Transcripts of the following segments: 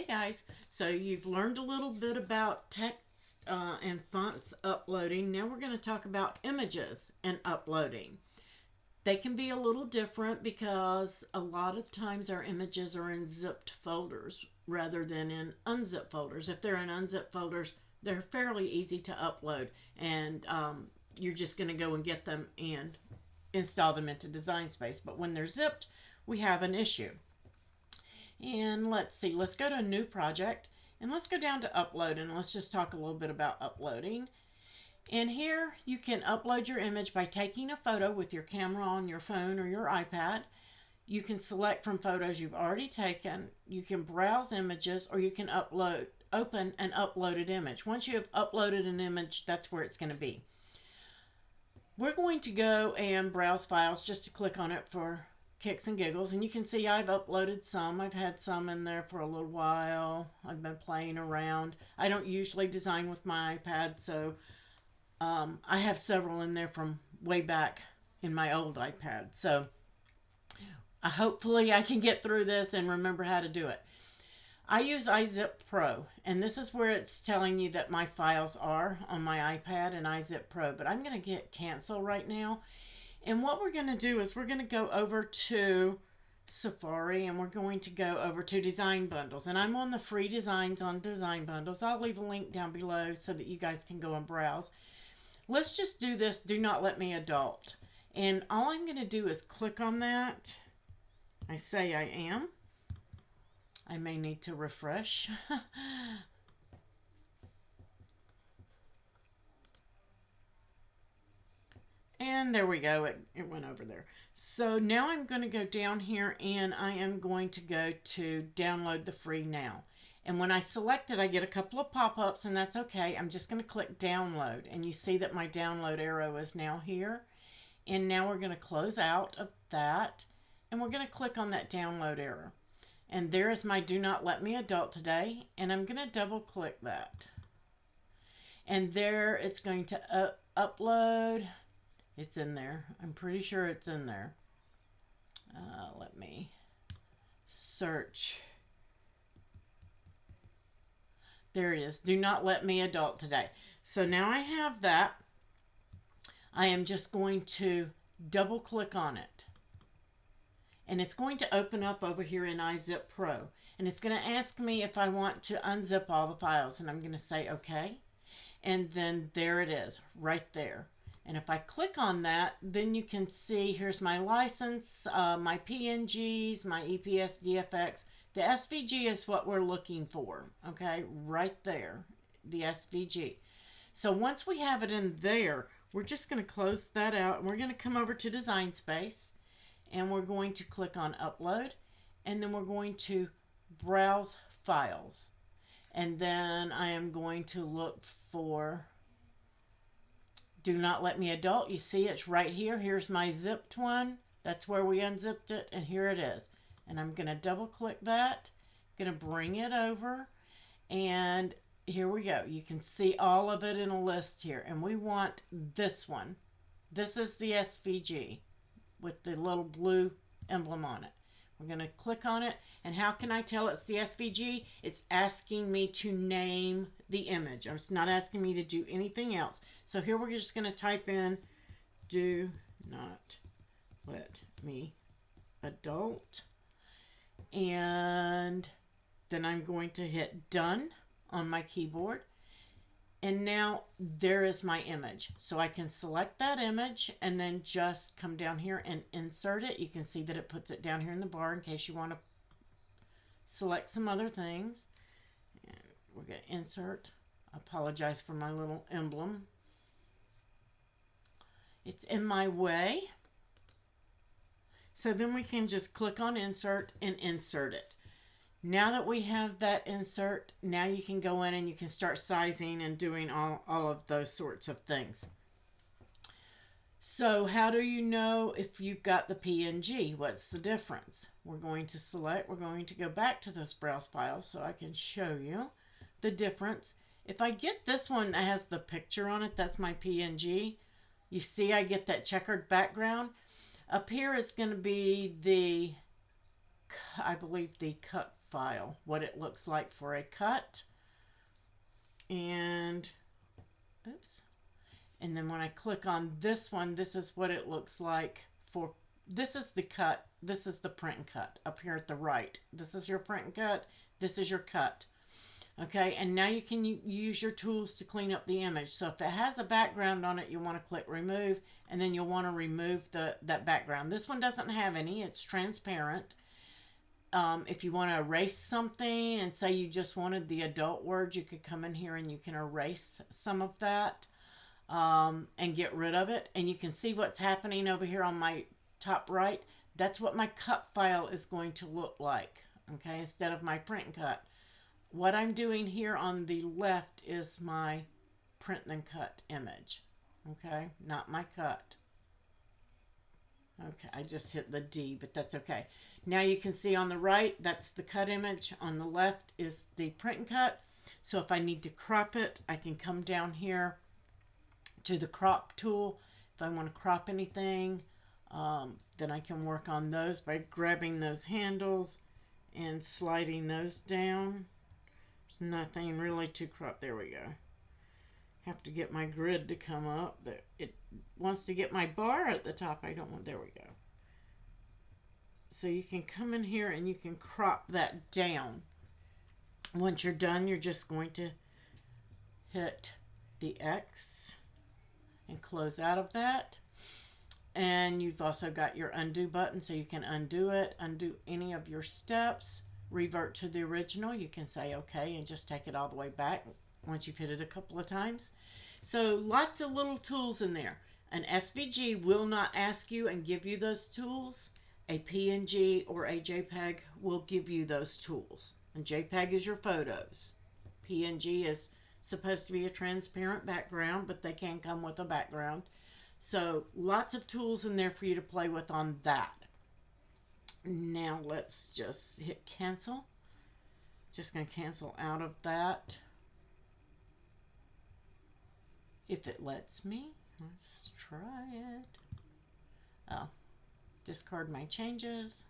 guys, so you've learned a little bit about text and fonts uploading. Now we're going to talk about images and uploading. They can be a little different because a lot of times our images are in zipped folders rather than in unzipped folders. If they're in unzipped folders, they're fairly easy to upload, and you're just going to go and get them and install them into Design Space. But when they're zipped, we have an issue. And let's see, let's go to a new project and let's go down to upload, and let's just talk a little bit about uploading. And here you can upload your image by taking a photo with your camera on your phone or your iPad. You can select from photos you've already taken. You can browse images, or you can open an uploaded image. Once you have uploaded an image, that's where it's going to be. We're going to go and browse files just to click on it for kicks and giggles, and you can see I've uploaded some. I've had some in there for a little while. I've been playing around. I don't usually design with my iPad, so I have several in there from way back in my old iPad. So hopefully I can get through this and remember how to do it. I use iZip Pro, and this is where it's telling you that my files are on my iPad and iZip Pro, but I'm going to get cancel right now. And what we're going to do is we're going to go over to Safari, and we're going to go over to Design Bundles. And I'm on the free designs on Design Bundles. I'll leave a link down below so that you guys can go and browse. Let's just do this, Do Not Let Me Adult. And all I'm going to do is click on that. I say I am. I may need to refresh. And there we go, it went over there. So now I'm going to go down here, and I am going to go to download the free now. And when I select it, I get a couple of pop-ups, and that's okay. I'm just going to click download, and you see that my download arrow is now here. And now we're going to close out of that, and we're going to click on that download arrow. And there is my Do Not Let Me Adult today, and I'm going to double click that. And there it's going to upload. It's in there. I'm pretty sure it's in there. Let me search. There it is. Do Not Let Me Adult today. So now I have that. I am just going to double click on it. And it's going to open up over here in iZip Pro. And it's going to ask me if I want to unzip all the files. And I'm going to say okay. And then there it is, right there. And if I click on that, then you can see here's my license, my PNGs, my EPS DFX. The SVG is what we're looking for, okay? Right there, the SVG. So once we have it in there, we're just going to close that out, and we're going to come over to Design Space, and we're going to click on Upload, and then we're going to Browse Files. And then I am going to look for Do Not Let Me Adult. You see it's right here. Here's my zipped one. That's where we unzipped it, and here it is. And I'm going to double click that. Going to bring it over, and here we go. You can see all of it in a list here, and we want this one. This is the SVG with the little blue emblem on it. We're going to click on it, and how can I tell it's the SVG? It's asking me to name the image. It's not asking me to do anything else. So here we're just going to type in Do Not Let Me Adult, and then I'm going to hit Done on my keyboard. And now there is my image. So I can select that image and then just come down here and insert it. You can see that it puts it down here in the bar in case you want to select some other things. And we're going to insert. I apologize for my little emblem. It's in my way. So then we can just click on Insert and insert it. Now that we have that insert, now you can go in and you can start sizing and doing all of those sorts of things. So how do you know if you've got the PNG? What's the difference? We're going to select, we're going to go back to those browse files so I can show you the difference. If I get this one that has the picture on it, that's my PNG. You see I get that checkered background. Up here it's going to be the, I believe, the cut file, what it looks like for a cut. And oops. And then when I click on this one, this is what it looks like for, this is the cut, this is the print and cut up here at the right. This is your print and cut, this is your cut. Okay, and now you can use your tools to clean up the image. So if it has a background on it, you want to click remove, and then you'll want to remove that background. This one doesn't have any, it's transparent. If you want to erase something and say you just wanted the adult words, you could come in here and you can erase some of that and get rid of it. And you can see what's happening over here on my top right. That's what my cut file is going to look like, okay, instead of my print and cut. What I'm doing here on the left is my print and cut image, okay, not my cut. Okay, I just hit the D, but that's okay. Now you can see on the right, that's the cut image. On the left is the print and cut. So if I need to crop it, I can come down here to the crop tool. If I want to crop anything, then I can work on those by grabbing those handles and sliding those down. There's nothing really to crop. There we go. Have to get my grid to come up. It wants to get my bar at the top. I don't want, there we go. So you can come in here and you can crop that down. Once you're done, you're just going to hit the X and close out of that. And you've also got your undo button, so you can undo it, undo any of your steps, revert to the original. You can say okay and just take it all the way back once you've hit it a couple of times. So lots of little tools in there. An SVG will not ask you and give you those tools. A PNG or a JPEG will give you those tools. And JPEG is your photos. PNG is supposed to be a transparent background, but they can come with a background. So lots of tools in there for you to play with on that. Now let's just hit cancel. Just going to cancel out of that. If it lets me. Let's try it. Oh, discard my changes.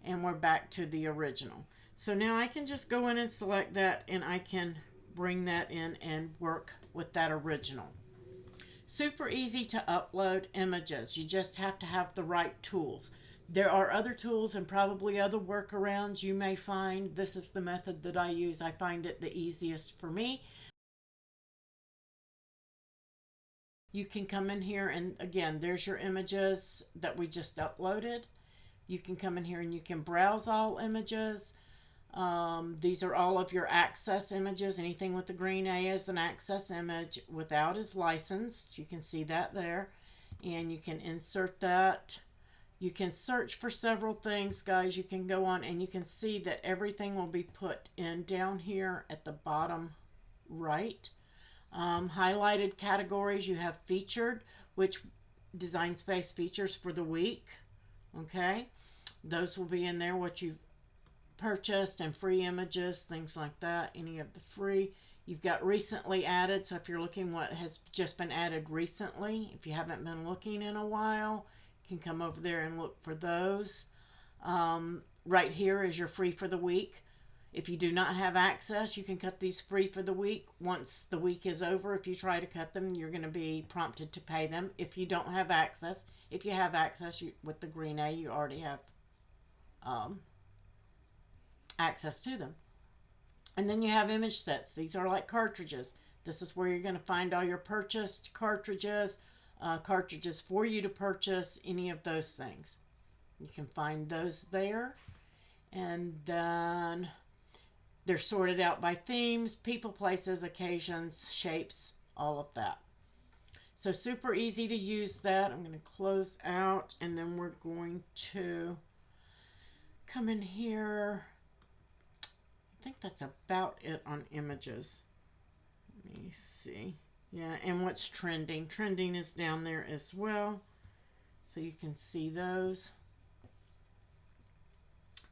And we're back to the original. So now I can just go in and select that, and I can bring that in and work with that original. Super easy to upload images. You just have to have the right tools. There are other tools and probably other workarounds you may find. This is the method that I use. I find it the easiest for me. You can come in here and again, there's your images that we just uploaded. You can come in here and you can browse all images. These are all of your access images. Anything with the green A is an access image. Without is licensed. You can see that there. And you can insert that. You can search for several things, guys. You can go on and you can see that everything will be put in down here at the bottom right. Highlighted categories, you have featured, which Design Space features for the week. Okay, those will be in there, what you've purchased and free images, things like that, any of the free. You've got recently added, so if you're looking what has just been added recently, if you haven't been looking in a while, you can come over there and look for those. Right here is your free for the week. If you do not have access, you can cut these free for the week. Once the week is over, if you try to cut them, you're going to be prompted to pay them. If you don't have access, if you have access with the green A, you already have access to them. And then you have image sets. These are like cartridges. This is where you're going to find all your purchased cartridges, cartridges for you to purchase, any of those things. You can find those there. And then they're sorted out by themes, people, places, occasions, shapes, all of that. So super easy to use that. I'm going to close out and then we're going to come in here. I think that's about it on images. Let me see. Yeah, and what's trending. Trending is down there as well. So you can see those.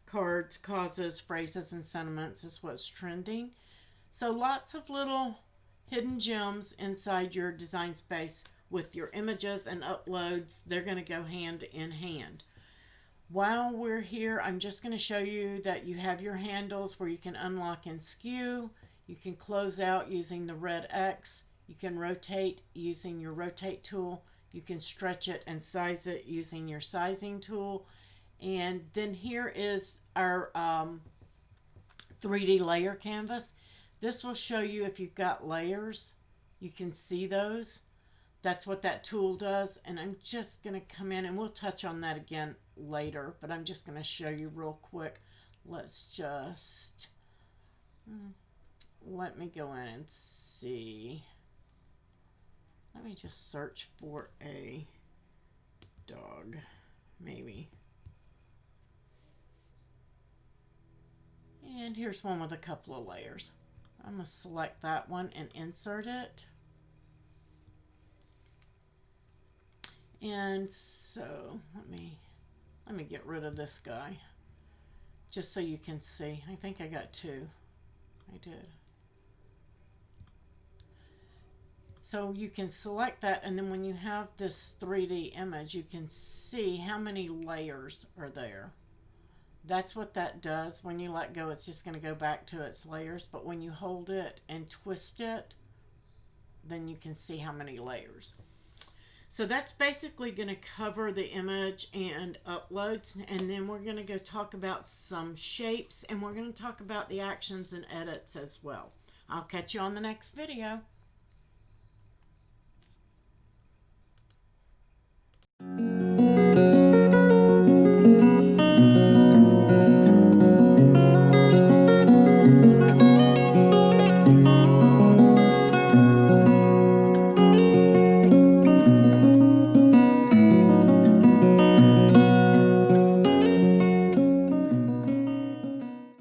Cards, causes, phrases, and sentiments is what's trending. So lots of little hidden gems inside your Design Space with your images and uploads. They're going to go hand in hand. While we're here, I'm just going to show you that you have your handles where you can unlock and skew. You can close out using the red X. You can rotate using your rotate tool. You can stretch it and size it using your sizing tool. And then here is our 3D layer canvas. This will show you if you've got layers. You can see those. That's what that tool does. And I'm just going to come in, and we'll touch on that again later, but I'm just going to show you real quick. Let's just let me go in and see. Let me just search for a dog, maybe. And here's one with a couple of layers. I'm going to select that one and insert it. And so let me get rid of this guy just so you can see. I think I got two. I did. So you can select that, and then when you have this 3D image, you can see how many layers are there. That's what that does. When you let go, it's just going to go back to its layers, but when you hold it and twist it, then you can see how many layers. So that's basically going to cover the image and uploads, and then we're going to go talk about some shapes, and we're going to talk about the actions and edits as well. I'll catch you on the next video.